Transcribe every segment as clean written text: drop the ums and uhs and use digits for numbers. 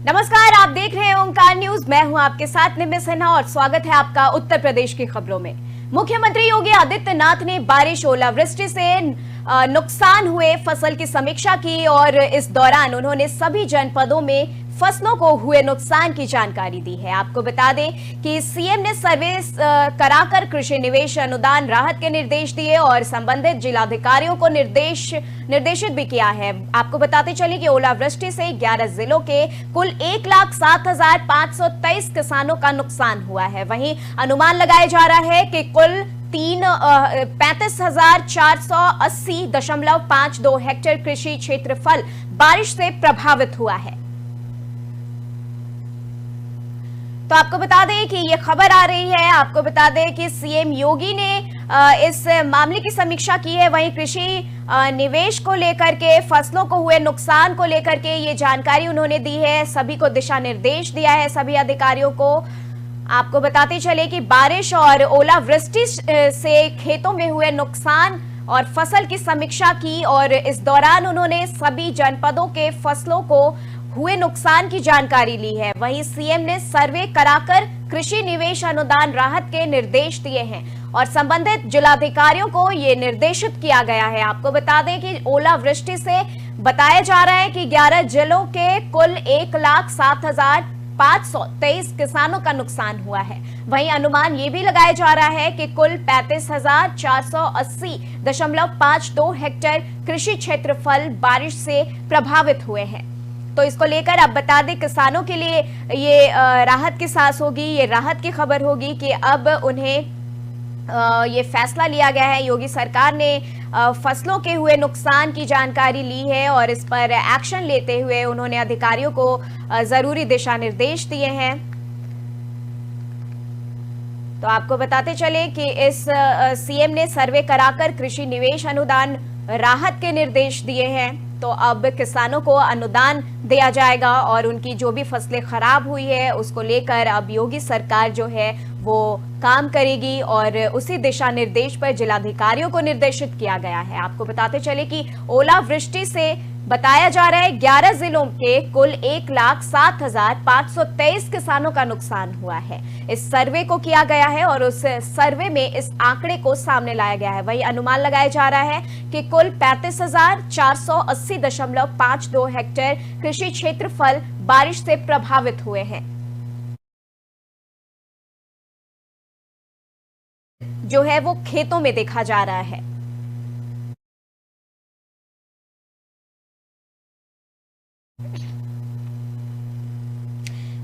नमस्कार, आप देख रहे हैं ओंकार न्यूज। मैं हूं आपके साथ निम्न सिन्हा और स्वागत है आपका उत्तर प्रदेश की खबरों में। मुख्यमंत्री योगी आदित्यनाथ ने बारिश ओलावृष्टि से नुकसान हुए फसल की समीक्षा की और इस दौरान उन्होंने सभी जनपदों में फसलों को हुए नुकसान की जानकारी दी है। आपको बता दें कि सीएम ने सर्वे कराकर कृषि निवेश अनुदान राहत के निर्देश दिए और संबंधित जिलाधिकारियों को निर्देशित भी किया है। आपको बताते चले कि ओलावृष्टि से 11 जिलों के कुल 1,07,523 किसानों का नुकसान हुआ है। वहीं अनुमान लगाया जा रहा है कि कुल 35,480.52 हेक्टेयर कृषि क्षेत्रफल बारिश से प्रभावित हुआ है। तो आपको बता दें कि ये खबर आ रही है, आपको बता दें कि सीएम योगी ने इस मामले की समीक्षा की है। वहीं कृषि निवेश को लेकर के, फसलों को हुए नुकसान को लेकर के ये जानकारी उन्होंने दी है। सभी को दिशा निर्देश दिया है, सभी अधिकारियों को। आपको बताते चले कि बारिश और ओलावृष्टि से खेतों में हुए नुकसान और फसल की समीक्षा की और इस दौरान उन्होंने सभी जनपदों के फसलों को हुए नुकसान की जानकारी ली है। वहीं सीएम ने सर्वे कराकर कृषि निवेश अनुदान राहत के निर्देश दिए हैं और संबंधित जिलाधिकारियों को यह निर्देशित किया गया है। आपको बता दें कि ओलावृष्टि से बताया जा रहा है कि 11 जिलों के कुल 1,07,523 किसानों का नुकसान हुआ है। वहीं अनुमान ये भी लगाया जा रहा है कि कुल 35,480.52 हेक्टेयर कृषि क्षेत्रफल बारिश से प्रभावित हुए हैं। तो इसको लेकर अब बता दें, किसानों के लिए ये राहत की सांस होगी, ये राहत की खबर होगी कि अब उन्हें ये फैसला लिया गया है। योगी सरकार ने फसलों के हुए नुकसान की जानकारी ली है और इस पर एक्शन लेते हुए उन्होंने अधिकारियों को जरूरी दिशा निर्देश दिए हैं। तो आपको बताते चले कि इस सीएम ने सर्वे कराकर कृषि निवेश अनुदान राहत के निर्देश दिए हैं। तो अब किसानों को अनुदान दिया जाएगा और उनकी जो भी फसलें खराब हुई है उसको लेकर अब योगी सरकार जो है वो काम करेगी और उसी दिशा निर्देश पर जिलाधिकारियों को निर्देशित किया गया है। आपको बताते चले कि ओलावृष्टि से बताया जा रहा है 11 जिलों के कुल 1,07,523 किसानों का नुकसान हुआ है। इस सर्वे को किया गया है और उस सर्वे में इस आंकड़े को सामने लाया गया है। वही अनुमान लगाया जा रहा है कि कुल 35,480.52 हेक्टेयर कृषि क्षेत्रफल बारिश से प्रभावित हुए हैं, जो है वो खेतों में देखा जा रहा है।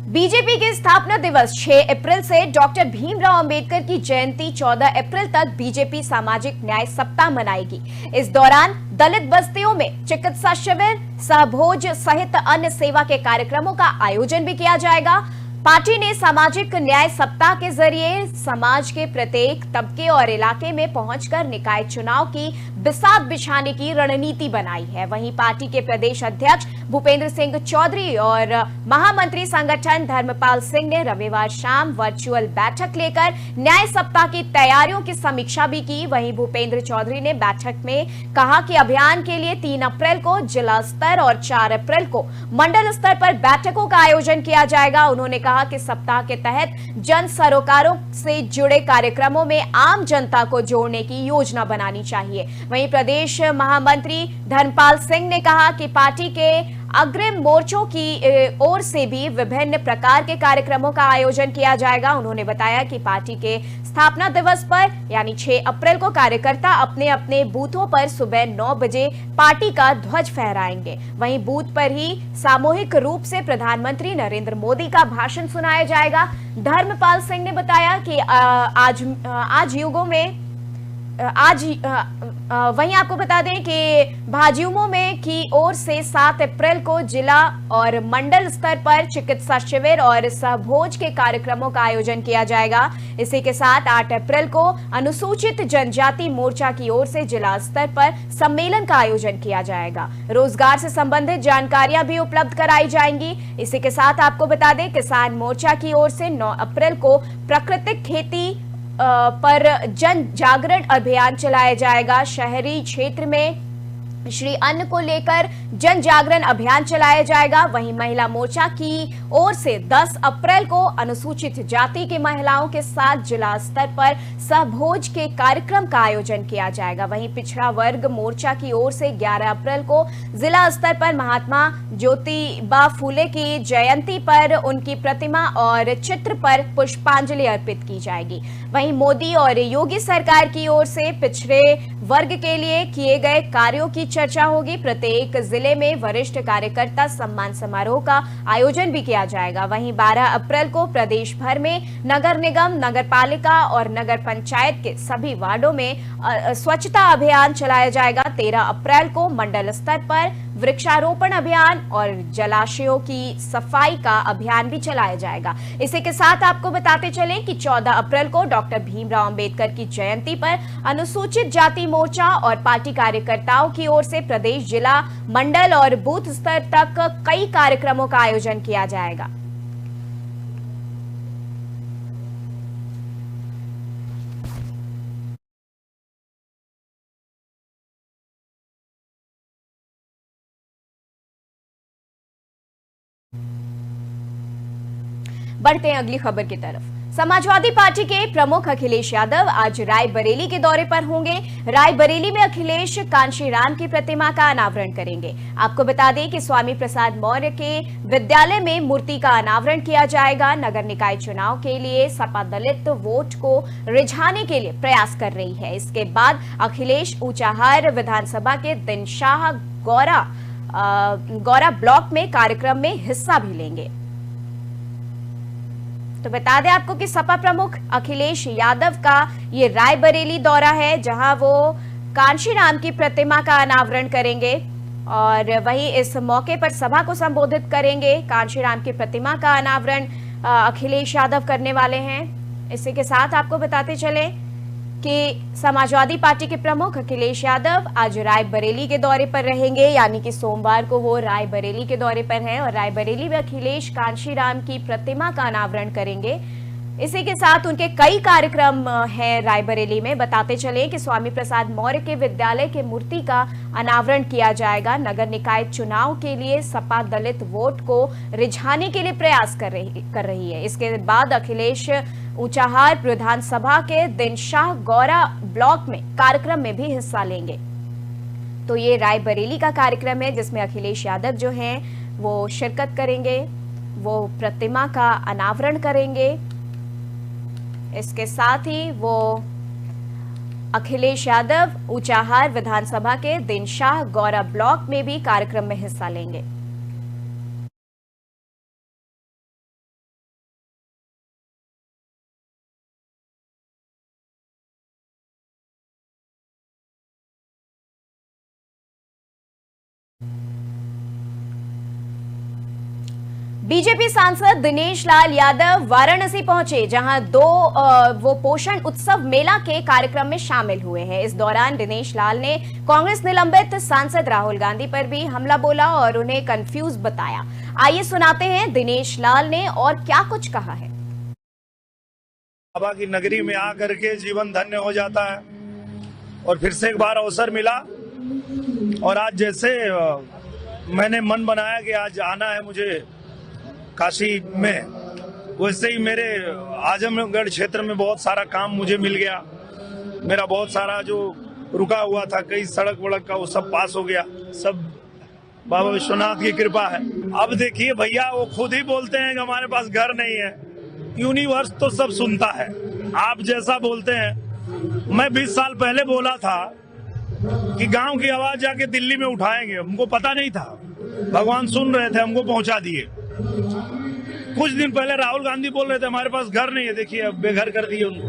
बीजेपी के स्थापना दिवस 6 अप्रैल से डॉक्टर भीमराव अंबेडकर की जयंती 14 अप्रैल तक बीजेपी सामाजिक न्याय सप्ताह मनाएगी। इस दौरान दलित बस्तियों में चिकित्सा शिविर, सहभोज सहित अन्य सेवा के कार्यक्रमों का आयोजन भी किया जाएगा। पार्टी ने सामाजिक न्याय सप्ताह के जरिए समाज के प्रत्येक तबके और इलाके में पहुंचकर निकाय चुनाव की बिसात बिछाने की रणनीति बनाई है। वहीं पार्टी के प्रदेश अध्यक्ष भूपेंद्र सिंह चौधरी और महामंत्री संगठन धर्मपाल सिंह ने रविवार शाम वर्चुअल बैठक लेकर न्याय सप्ताह की तैयारियों की समीक्षा भी की। वहीं भूपेंद्र चौधरी ने बैठक में कहा कि अभियान के लिए 3 अप्रैल को जिला स्तर और 4 अप्रैल को मंडल स्तर पर बैठकों का आयोजन किया जाएगा। उन्होंने कहा कि सप्ताह के तहत जन सरोकारों से जुड़े कार्यक्रमों में आम जनता को जोड़ने की योजना बनानी चाहिए। वहीं प्रदेश महामंत्री धर्मपाल सिंह ने कहा कि पार्टी के अग्रिम मोर्चों की ओर से भी विभिन्न प्रकार के कार्यक्रमों का आयोजन किया जाएगा। उन्होंने बताया कि पार्टी के स्थापना दिवस पर यानी 6 अप्रैल को कार्यकर्ता अपने अपने बूथों पर सुबह 9 बजे पार्टी का ध्वज फहराएंगे। वहीं बूथ पर ही सामूहिक रूप से प्रधानमंत्री नरेंद्र मोदी का भाषण सुनाया जाएगा। धर्मपाल सिंह ने बताया कि वहीं आपको बता दें कि भाजयुमो में की ओर से 7 अप्रैल को जिला और मंडल स्तर पर चिकित्सा शिविर और सहभोज के कार्यक्रमों का आयोजन किया जाएगा। इसी के साथ 8 अप्रैल को अनुसूचित जनजाति मोर्चा की ओर से जिला स्तर पर सम्मेलन का आयोजन किया जाएगा। रोजगार से संबंधित जानकारियां भी उपलब्ध कराई जाएंगी। इसी के साथ आपको बता दें किसान मोर्चा की ओर से 9 अप्रैल को प्राकृतिक खेती पर जन जागरण अभियान चलाया जाएगा। शहरी क्षेत्र में श्री अन्न को लेकर जन जागरण अभियान चलाया जाएगा। वहीं महिला मोर्चा की ओर से 10 अप्रैल को अनुसूचित जाति की महिलाओं के साथ जिला स्तर पर सहभोज के कार्यक्रम का आयोजन किया जाएगा। वहीं पिछड़ा वर्ग मोर्चा की ओर से 11 अप्रैल को जिला स्तर पर महात्मा ज्योतिबा फूले की जयंती पर उनकी प्रतिमा और चित्र पर पुष्पांजलि अर्पित की जाएगी। वहीं मोदी और योगी सरकार की ओर से पिछड़े वर्ग के लिए किए गए कार्यों की चर्चा होगी। प्रत्येक जिले में वरिष्ठ कार्यकर्ता सम्मान समारोह का आयोजन भी किया जाएगा। वहीं 12 अप्रैल को प्रदेश भर में नगर निगम, नगर पालिका और नगर पंचायत के सभी वार्डों में स्वच्छता अभियान चलाया जाएगा। 13 अप्रैल को मंडल स्तर पर वृक्षारोपण अभियान और जलाशयों की सफाई का अभियान भी चलाया जाएगा। इसी के साथ आपको बताते चलें कि 14 अप्रैल को डॉक्टर भीमराव अंबेडकर की जयंती पर अनुसूचित जाति मोर्चा और पार्टी कार्यकर्ताओं की ओर से प्रदेश, जिला, मंडल और बूथ स्तर तक कई कार्यक्रमों का आयोजन किया जाएगा। बढ़ते हैं अगली खबर की तरफ। समाजवादी पार्टी के प्रमुख अखिलेश यादव आज रायबरेली के दौरे पर होंगे। रायबरेली में अखिलेश कांशीराम की प्रतिमा का अनावरण करेंगे। आपको बता दें कि स्वामी प्रसाद मौर्य के विद्यालय में मूर्ति का अनावरण किया जाएगा। नगर निकाय चुनाव के लिए सपा दलित वोट को रिझाने के लिए प्रयास कर रही है। इसके बाद अखिलेश ऊंचाहार विधानसभा के दिनशाह गौरा ब्लॉक में कार्यक्रम में हिस्सा भी लेंगे। तो बता दें आपको कि सपा प्रमुख अखिलेश यादव का ये रायबरेली दौरा है, जहां वो कांशीराम की प्रतिमा का अनावरण करेंगे और वहीं इस मौके पर सभा को संबोधित करेंगे। कांशीराम की प्रतिमा का अनावरण अखिलेश यादव करने वाले हैं। इसी के साथ आपको बताते चले कि समाजवादी पार्टी के प्रमुख अखिलेश यादव आज रायबरेली के दौरे पर रहेंगे, यानी कि सोमवार को वो रायबरेली के दौरे पर हैं और रायबरेली में अखिलेश कांशीराम की प्रतिमा का अनावरण करेंगे। इसी के साथ उनके कई कार्यक्रम हैं रायबरेली में। बताते चले कि स्वामी प्रसाद मौर्य के विद्यालय के मूर्ति का अनावरण किया जाएगा। नगर निकाय चुनाव के लिए सपा दलित वोट को रिझाने के लिए प्रयास कर रही है। इसके बाद अखिलेश ऊंचाहार विधानसभा के दिनशाह गौरा ब्लॉक में कार्यक्रम में भी हिस्सा लेंगे। तो ये रायबरेली का कार्यक्रम है जिसमें अखिलेश यादव जो हैं वो शिरकत करेंगे, वो प्रतिमा का अनावरण करेंगे। इसके साथ ही वो अखिलेश यादव ऊंचाहार विधानसभा के दिनशाह गौरा ब्लॉक में भी कार्यक्रम में हिस्सा लेंगे। बीजेपी सांसद दिनेश लाल यादव वाराणसी पहुंचे, जहां वो पोषण उत्सव मेला के कार्यक्रम में शामिल हुए हैं। इस दौरान दिनेश लाल ने कांग्रेस निलंबित सांसद राहुल गांधी पर भी हमला बोला और उन्हें कंफ्यूज बताया। आइए सुनाते हैं दिनेश लाल ने और क्या कुछ कहा है। बाबा की नगरी में आकर के जीवन धन्य हो जाता है और फिर से एक बार अवसर मिला और आज जैसे मैंने मन बनाया कि आज आना है मुझे काशी में, वैसे ही मेरे आजमगढ़ क्षेत्र में बहुत सारा काम मुझे मिल गया। मेरा बहुत सारा जो रुका हुआ था, कई सड़क वड़क का, वो सब पास हो गया। सब बाबा विश्वनाथ की कृपा है। अब देखिए भैया, वो खुद ही बोलते हैं कि हमारे पास घर नहीं है। यूनिवर्स तो सब सुनता है, आप जैसा बोलते हैं। मैं 20 साल पहले बोला था कि गांव की आवाज जाके दिल्ली में उठाएंगे, हमको पता नहीं था। भगवान सुन रहे थे, हमको पहुंचा दिए। कुछ दिन पहले राहुल गांधी बोल रहे थे हमारे पास घर नहीं है, देखिए अब बेघर कर दिए उनको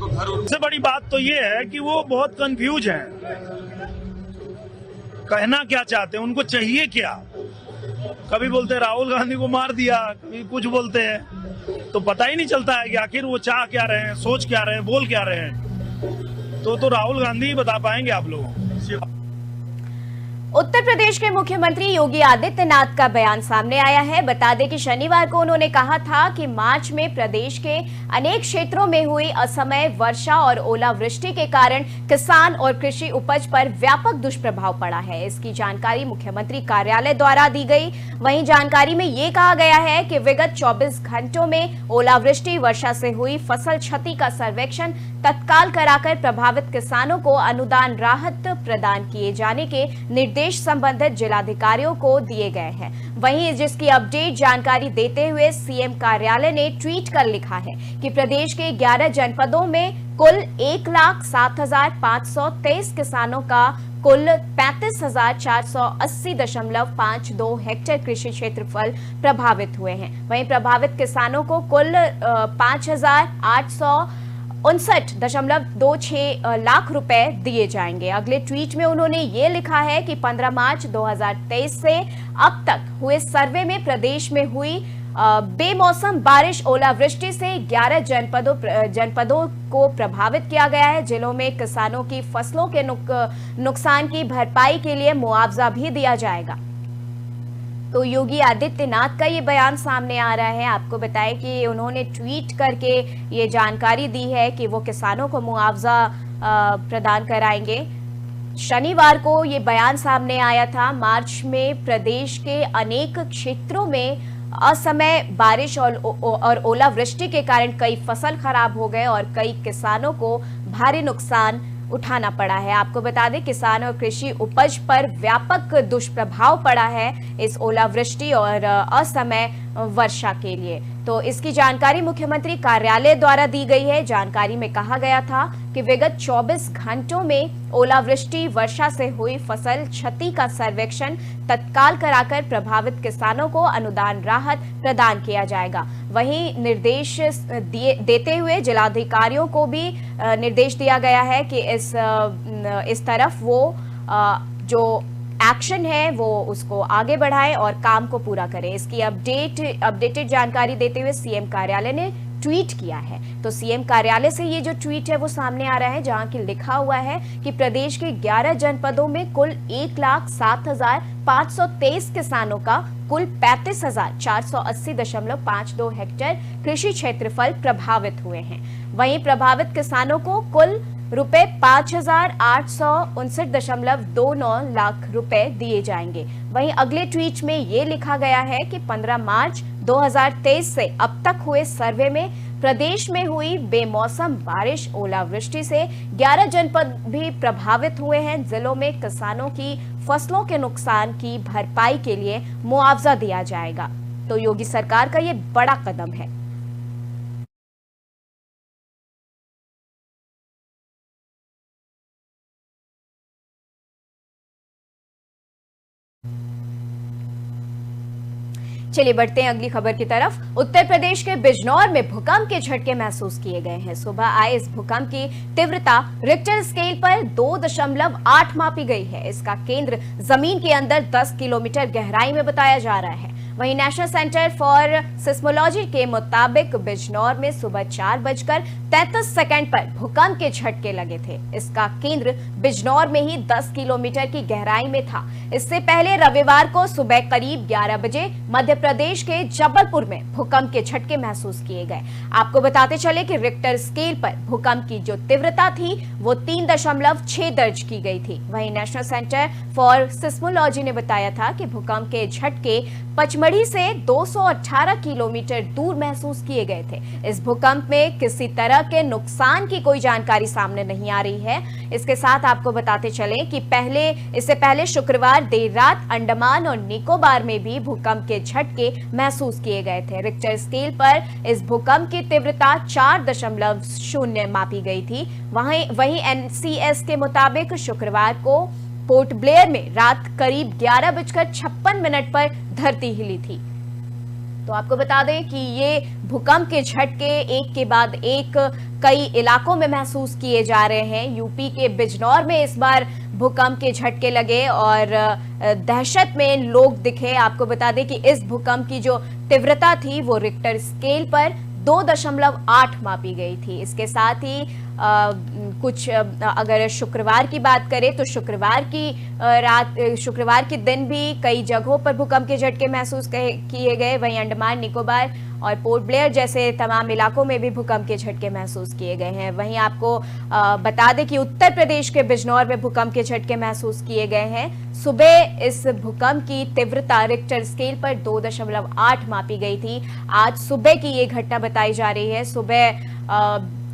घर। सबसे बड़ी बात तो ये है कि वो बहुत कंफ्यूज हैं, कहना क्या चाहते हैं, उनको चाहिए क्या। कभी बोलते हैं राहुल गांधी को मार दिया, कभी कुछ बोलते हैं, तो पता ही नहीं चलता है कि आखिर वो चाह क्या रहे हैं, सोच क्या रहे हैं, बोल क्या रहे हैं। तो राहुल गांधी ही बता पाएंगे आप लोगों को। उत्तर प्रदेश के मुख्यमंत्री योगी आदित्यनाथ का बयान सामने आया है। बता दें कि शनिवार को उन्होंने कहा था कि मार्च में प्रदेश के अनेक क्षेत्रों में हुई असमय वर्षा और ओलावृष्टि के कारण किसान और कृषि उपज पर व्यापक दुष्प्रभाव पड़ा है। इसकी जानकारी मुख्यमंत्री कार्यालय द्वारा दी गई। वहीं जानकारी में ये कहा गया है कि विगत 24 घंटों में ओलावृष्टि वर्षा से हुई फसल क्षति का सर्वेक्षण तत्काल कराकर प्रभावित किसानों को अनुदान राहत प्रदान किए जाने के निर्देश संबंधित जिलाधिकारियों को दिए गए हैं। वहीं जिसकी अपडेट जानकारी देते हुए सीएम कार्यालय ने ट्वीट कर लिखा है कि प्रदेश के 11 जनपदों में कुल 1,07,523 किसानों का कुल 35,480.52 हेक्टेयर कृषि क्षेत्रफल प्रभावित हुए हैं। वहीं प्रभावित किसानों को कुल 5,859.26 लाख रुपए दिए जाएंगे। अगले ट्वीट में उन्होंने ये लिखा है कि 15 मार्च 2023 से अब तक हुए सर्वे में प्रदेश में हुई बेमौसम बारिश ओलावृष्टि से 11 जनपदों को प्रभावित किया गया है। जिलों में किसानों की फसलों के नुकसान की भरपाई के लिए मुआवजा भी दिया जाएगा। तो योगी आदित्यनाथ का ये बयान सामने आ रहा है। आपको बताएं कि उन्होंने ट्वीट करके ये जानकारी दी है कि वो किसानों को मुआवजा प्रदान कराएंगे। शनिवार को ये बयान सामने आया था। मार्च में प्रदेश के अनेक क्षेत्रों में असमय बारिश और ओलावृष्टि के कारण कई फसल खराब हो गए और कई किसानों को भारी नुकसान उठाना पड़ा है। आपको बता दें किसान और कृषि उपज पर व्यापक दुष्प्रभाव पड़ा है इस ओलावृष्टि और असमय वर्षा के लिए। तो इसकी जानकारी मुख्यमंत्री कार्यालय द्वारा दी गई है। जानकारी में कहा गया था कि विगत 24 घंटों में ओलावृष्टि वर्षा से हुई फसल क्षति का सर्वेक्षण तत्काल कराकर प्रभावित किसानों को अनुदान राहत प्रदान किया जाएगा। वहीं निर्देश देते हुए जिलाधिकारियों को भी निर्देश दिया गया है कि इस तरफ वो जो एक्शन है वो उसको आगे बढ़ाएं और काम को पूरा करें। इसकी अपडेटेड जानकारी देते हुए सीएम कार्यालय ने ट्वीट किया है। तो सीएम कार्यालय से ये जो ट्वीट है वो सामने आ रहा है, जहां की लिखा हुआ है कि प्रदेश के 11 जनपदों में कुल 1,07,523 किसानों का कुल 35,480.52 हेक्टेयर कृषि क्षेत्रफल प्रभावित हुए हैं। वहीं प्रभावित किसानों को कुल रुपए 5,859.29 लाख रुपए दिए जाएंगे। वहीं अगले ट्वीट में ये लिखा गया है कि 15 मार्च 2023 से अब तक हुए सर्वे में प्रदेश में हुई बेमौसम बारिश ओलावृष्टि से 11 जनपद भी प्रभावित हुए हैं। जिलों में किसानों की फसलों के नुकसान की भरपाई के लिए मुआवजा दिया जाएगा। तो योगी सरकार का ये बड़ा कदम है। चलिए बढ़ते हैं अगली खबर की तरफ। उत्तर प्रदेश के बिजनौर में भूकंप के झटके महसूस किए गए हैं। सुबह आए इस भूकंप की तीव्रता रिक्टर स्केल पर 2.8 मापी गई है। इसका केंद्र जमीन के अंदर 10 किलोमीटर गहराई में बताया जा रहा है। वहीं नेशनल सेंटर फॉर सिस्मोलॉजी के मुताबिक बिजनौर में सुबह 4:33 पर भूकंप के झटके लगे थे। इसका केंद्र बिजनौर में ही 10 किलोमीटर की गहराई में था। इससे पहले रविवार को सुबह करीब 11 बजे मध्य प्रदेश के जबलपुर में भूकंप के झटके महसूस किए गए। आपको बताते चले कि रिक्टर स्केल पर भूकंप की जो तीव्रता थी वो 3.6 दर्ज की गई थी। वहीं नेशनल सेंटर फॉर सिस्मोलॉजी ने बताया था कि भूकंप के झटके पचमढ़ी से 218 किलोमीटर दूर महसूस किए गए थे। इस भूकंप में किसी तरह के नुकसान की कोई जानकारी सामने नहीं आ रही है। इसके साथ आपको बताते चले कि इससे पहले शुक्रवार देर रात अंडमान और निकोबार में भी भूकंप के झटके महसूस किए गए थे। रिक्टर स्केल पर इस भूकंप की तीव्रता 4.0 मापी गई थी। वहीं एनसीएस के मुताबिक शुक्रवार को पोर्ट ब्लेयर में रात करीब 11:56 पर धरती हिली थी। तो आपको बता दें कि ये भूकंप के झटके एक के बाद एक कई इलाकों में महसूस किए जा रहे हैं। यूपी के बिजनौर में इस बार भूकंप के झटके लगे और दहशत में लोग दिखे। आपको बता दें कि इस भूकंप की जो तीव्रता थी वो रिक्टर स्केल पर 2.8 मापी गई थी। इसके साथ ही कुछ अगर शुक्रवार की बात करें तो शुक्रवार के दिन भी कई जगहों पर भूकंप के झटके महसूस किए गए। वहीं अंडमान निकोबार और पोर्ट ब्लेयर जैसे तमाम इलाकों में भी भूकंप के झटके महसूस किए गए हैं। वहीं आपको बता दें कि उत्तर प्रदेश के बिजनौर में भूकंप के झटके महसूस किए गए हैं। सुबह इस भूकंप की तीव्रता रिक्टर स्केल पर 2.8 मापी गई थी। आज सुबह की ये घटना बताई जा रही है। सुबह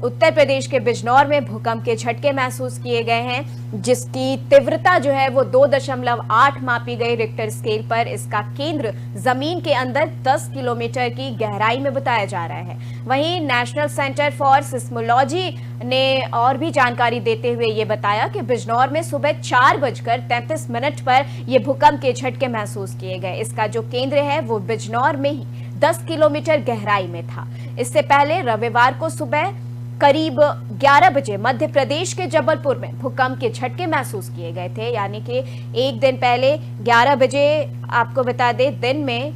उत्तर प्रदेश के बिजनौर में भूकंप के झटके महसूस किए गए हैं, जिसकी तीव्रता जो है वो 2.8 मापी गई रिक्टर स्केल पर। इसका केंद्र जमीन के अंदर 10 किलोमीटर की गहराई में बताया जा रहा है। वहीं नेशनल सेंटर फॉर सिस्मोलॉजी ने और भी जानकारी देते हुए ये बताया कि बिजनौर में सुबह 4:33 पर यह भूकंप के झटके महसूस किए गए। इसका जो केंद्र है वो बिजनौर में ही 10 किलोमीटर गहराई में था। इससे पहले रविवार को सुबह करीब 11 बजे मध्य प्रदेश के जबलपुर में भूकंप के झटके महसूस किए गए थे। यानी कि एक दिन पहले 11 बजे आपको बता दें दिन में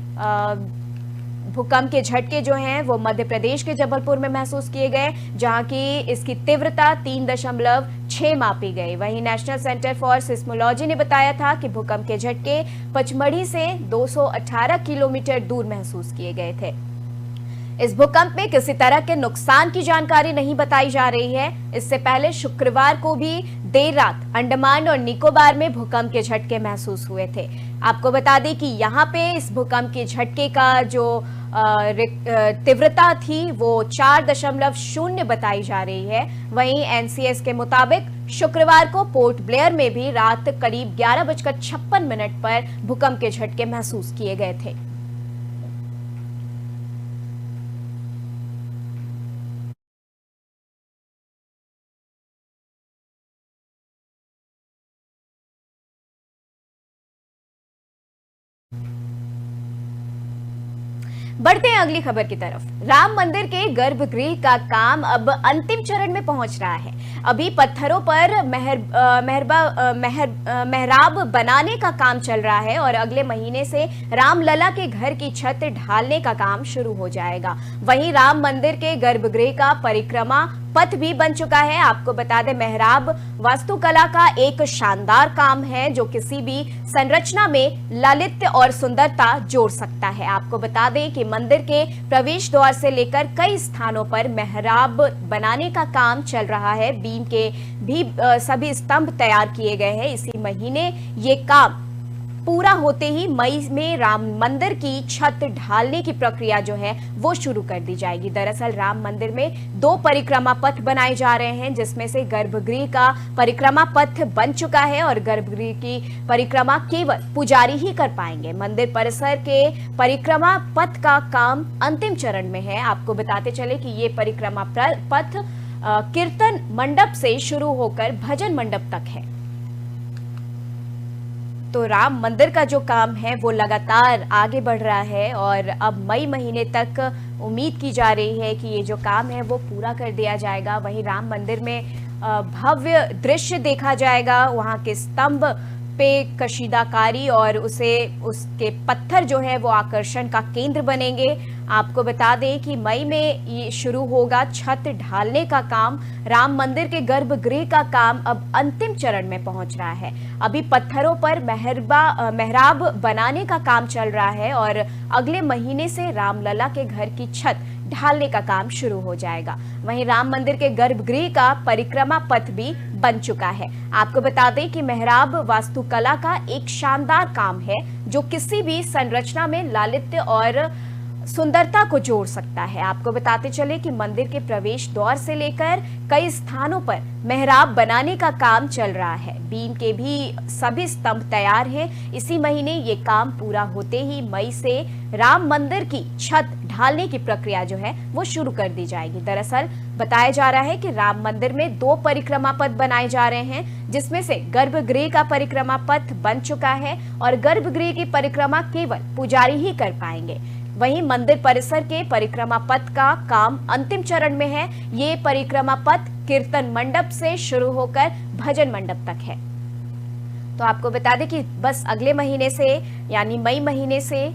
भूकंप के झटके जो हैं वो मध्य प्रदेश के जबलपुर में महसूस किए गए, जहां की इसकी तीव्रता 3.6 मापी गई। वहीं नेशनल सेंटर फॉर सिस्मोलॉजी ने बताया था कि भूकंप के झटके पचमढ़ी से 218 किलोमीटर दूर महसूस किए गए थे। इस भूकंप में किसी तरह के नुकसान की जानकारी नहीं बताई जा रही है। इससे पहले शुक्रवार को भी देर रात अंडमान और निकोबार में भूकंप के झटके महसूस हुए थे। आपको बता दें कि यहाँ पे इस भूकंप के झटके का जो तीव्रता थी वो 4.0 बताई जा रही है। वहीं एनसीएस के मुताबिक शुक्रवार को पोर्ट ब्लेयर में भी रात करीब 11:56 पर भूकंप के झटके महसूस किए गए थे। बढ़ते हैं अगली खबर की तरफ। राम मंदिर के गर्भगृह का काम अब अंतिम चरण में पहुंच रहा है। अभी पत्थरों पर मेहराब बनाने का काम चल रहा है और अगले महीने से रामलला के घर की छत ढालने का काम शुरू हो जाएगा। वहीं राम मंदिर के गर्भगृह का परिक्रमा पथ भी बन चुका है। आपको बता दें, मेहराब वास्तुकला का एक शानदार काम है जो किसी भी संरचना में लालित्य और सुंदरता जोड़ सकता है। आपको बता दें कि मंदिर के प्रवेश द्वार से लेकर कई स्थानों पर मेहराब बनाने का काम चल रहा है। बीम के भी सभी स्तंभ तैयार किए गए हैं। इसी महीने ये काम पूरा होते ही मई में राम मंदिर की छत ढालने की प्रक्रिया जो है वो शुरू कर दी जाएगी। दरअसल राम मंदिर में 2 परिक्रमा पथ बनाए जा रहे हैं, जिसमें से गर्भगृह का परिक्रमा पथ बन चुका है और गर्भगृह की परिक्रमा केवल पुजारी ही कर पाएंगे। मंदिर परिसर के परिक्रमा पथ का काम अंतिम चरण में है। आपको बताते चले कि ये परिक्रमा पथ कीर्तन मंडप से शुरू होकर भजन मंडप तक है। तो राम मंदिर का जो काम है वो लगातार आगे बढ़ रहा है और अब मई महीने तक उम्मीद की जा रही है कि ये जो काम है वो पूरा कर दिया जाएगा। वहीं राम मंदिर में भव्य दृश्य देखा जाएगा। वहां के स्तंभ पे कशीदाकारी और उसके पत्थर जो है वो आकर्षण का केंद्र बनेंगे। आपको बता दें कि मई में ये शुरू होगा छत ढालने का काम। राम मंदिर के गर्भगृह का काम अब अंतिम चरण में पहुंच रहा है। अभी पत्थरों पर मेहराब बनाने का काम चल रहा है और अगले महीने से रामलला के घर की छत ढालने का काम शुरू हो जाएगा। वहीं राम मंदिर के गर्भगृह का परिक्रमा पथ भी बन चुका है। आपको बता दें कि मेहराब वास्तुकला का एक शानदार काम है जो किसी भी संरचना में लालित्य और सुंदरता को जोड़ सकता है। आपको बताते चले कि मंदिर के प्रवेश द्वार से लेकर कई स्थानों पर मेहराब बनाने का काम चल रहा है। बीम के भी सभी स्तंभ तैयार हैं। इसी महीने ये काम पूरा होते ही मई से राम मंदिर की छत ढालने की प्रक्रिया जो है वो शुरू कर दी जाएगी। दरअसल बताया जा रहा है कि राम मंदिर में 2 परिक्रमा पथ बनाए जा रहे हैं, जिसमें से गर्भगृह का परिक्रमा पथ बन चुका है और गर्भगृह की परिक्रमा केवल पुजारी ही कर पाएंगे। वहीं मंदिर परिसर के परिक्रमा पथ का काम अंतिम चरण में है। ये परिक्रमा पथ कीर्तन मंडप से शुरू होकर भजन मंडप तक है। तो आपको बता दें कि बस अगले महीने से यानी मई महीने से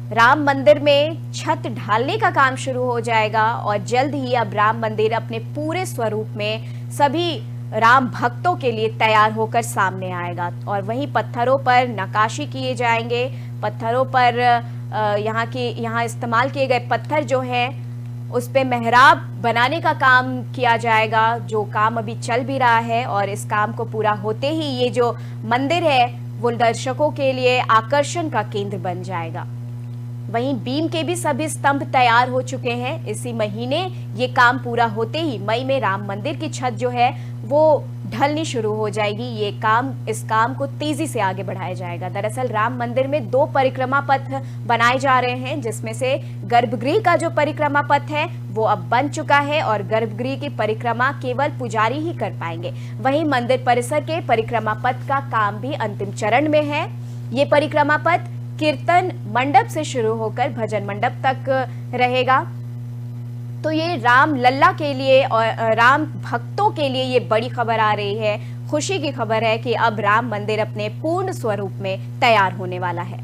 राम मंदिर में छत ढालने का काम शुरू हो जाएगा और जल्द ही अब राम मंदिर अपने पूरे स्वरूप में सभी राम भक्तों के लिए तैयार होकर सामने आएगा। और वहीं पत्थरों पर नक्काशी किए जाएंगे, पत्थरों पर यहाँ इस्तेमाल किए गए पत्थर जो हैं उस पे मेहराब बनाने का काम किया जाएगा, जो काम अभी चल भी रहा है। और इस काम को पूरा होते ही ये जो मंदिर है वो दर्शकों के लिए आकर्षण का केंद्र बन जाएगा। वहीं बीम के भी सभी स्तंभ तैयार हो चुके हैं। इसी महीने ये काम पूरा होते ही मई में राम मंदिर की छत जो है वो ढलनी शुरू हो जाएगी। इस काम को तेजी से आगे बढ़ाया जाएगा। दरअसल राम मंदिर में 2 परिक्रमा पथ बनाए जा रहे हैं, जिसमें से गर्भगृह का जो परिक्रमा पथ है वो अब बन चुका है और गर्भगृह की परिक्रमा केवल पुजारी ही कर पाएंगे। वहीं मंदिर परिसर के परिक्रमा पथ का काम भी अंतिम चरण में है। ये परिक्रमा पथ कीर्तन मंडप से शुरू होकर भजन मंडप तक रहेगा। तो ये राम लल्ला के लिए और राम भक्तों के लिए ये बड़ी खबर आ रही है, खुशी की खबर है कि अब राम मंदिर अपने पूर्ण स्वरूप में तैयार होने वाला है।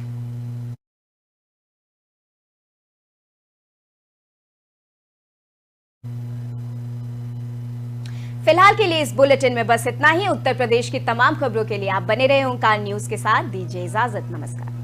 फिलहाल के लिए इस बुलेटिन में बस इतना ही। उत्तर प्रदेश की तमाम खबरों के लिए आप बने रहे ओंकार न्यूज के साथ। दीजिए इजाजत, नमस्कार।